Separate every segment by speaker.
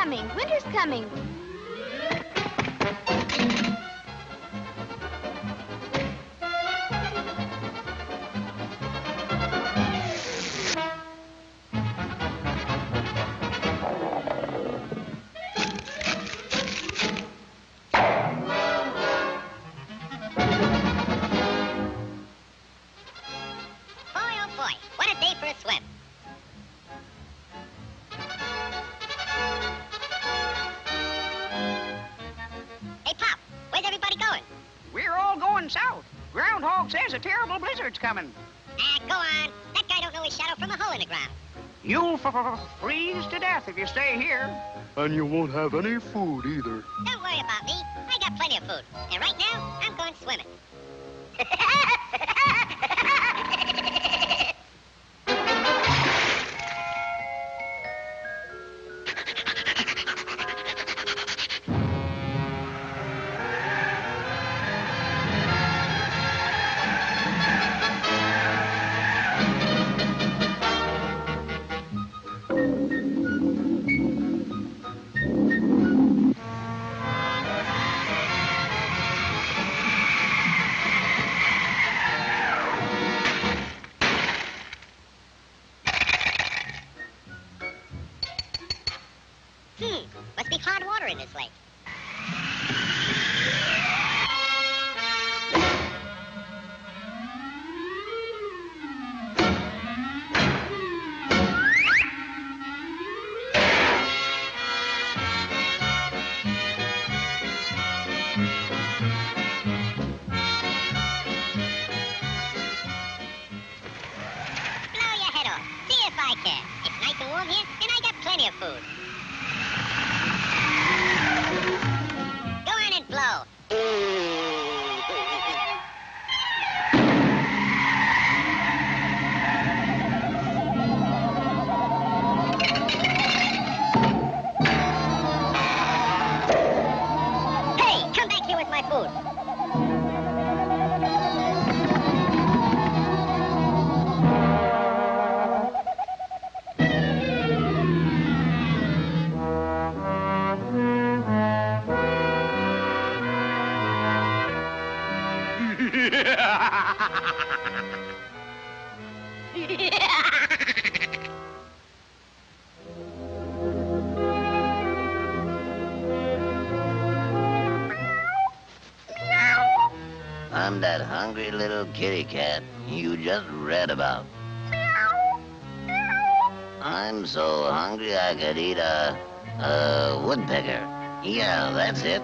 Speaker 1: coming. Winter's coming.
Speaker 2: South. Groundhog says a terrible blizzard's coming.
Speaker 3: Go on. That guy don't know his shadow from a hole in the ground.
Speaker 2: You'll freeze to death if you stay here.
Speaker 4: And you won't have any food either.
Speaker 3: Don't worry about me. I got plenty of food. And right now, I'm going swimming. Must be hard water in this lake. Blow your head off. See if I can. It's nice and warm here, and I got plenty of food. Go on and blow. Hey, come back here with my food.
Speaker 5: I'm that hungry little kitty cat you just read about. I'm so hungry I could eat a woodpecker. Yeah, that's it.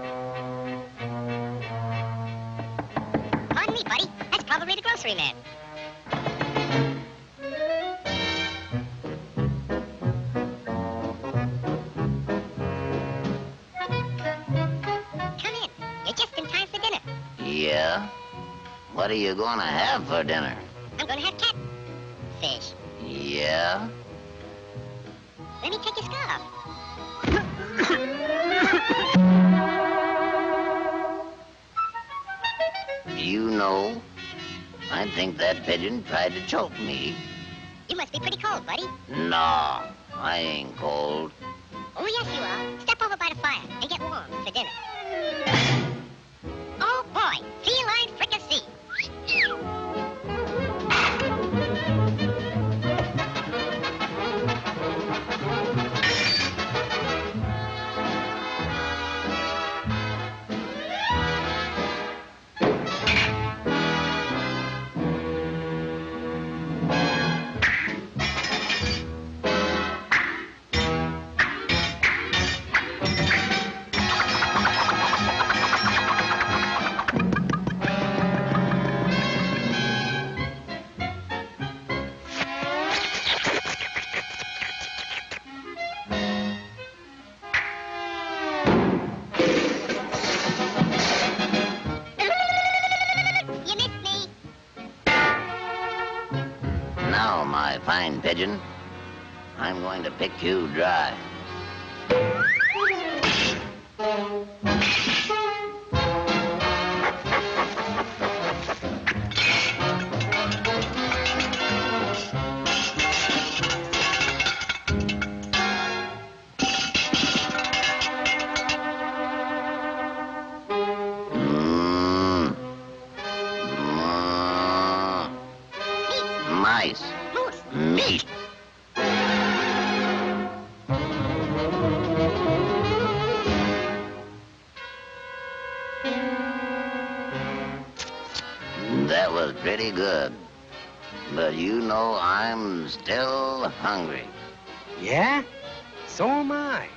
Speaker 3: Pardon me, buddy. That's probably the grocery man. Come in. You're just in time for dinner.
Speaker 5: Yeah? What are you gonna have for dinner?
Speaker 3: I'm gonna have catfish.
Speaker 5: Yeah?
Speaker 3: Let me take your scarf.
Speaker 5: You know, I think that pigeon tried to choke me.
Speaker 3: You must be pretty cold, buddy.
Speaker 5: No, I ain't cold.
Speaker 3: Oh, yes, you are. Step over by the fire and get warm for dinner. Oh, boy. Feline fricassee.
Speaker 5: Now, my fine pigeon, I'm going to pick you dry. mice.
Speaker 3: Moose.
Speaker 5: Meat. That was pretty good. But you know I'm still hungry.
Speaker 1: Yeah? So am I.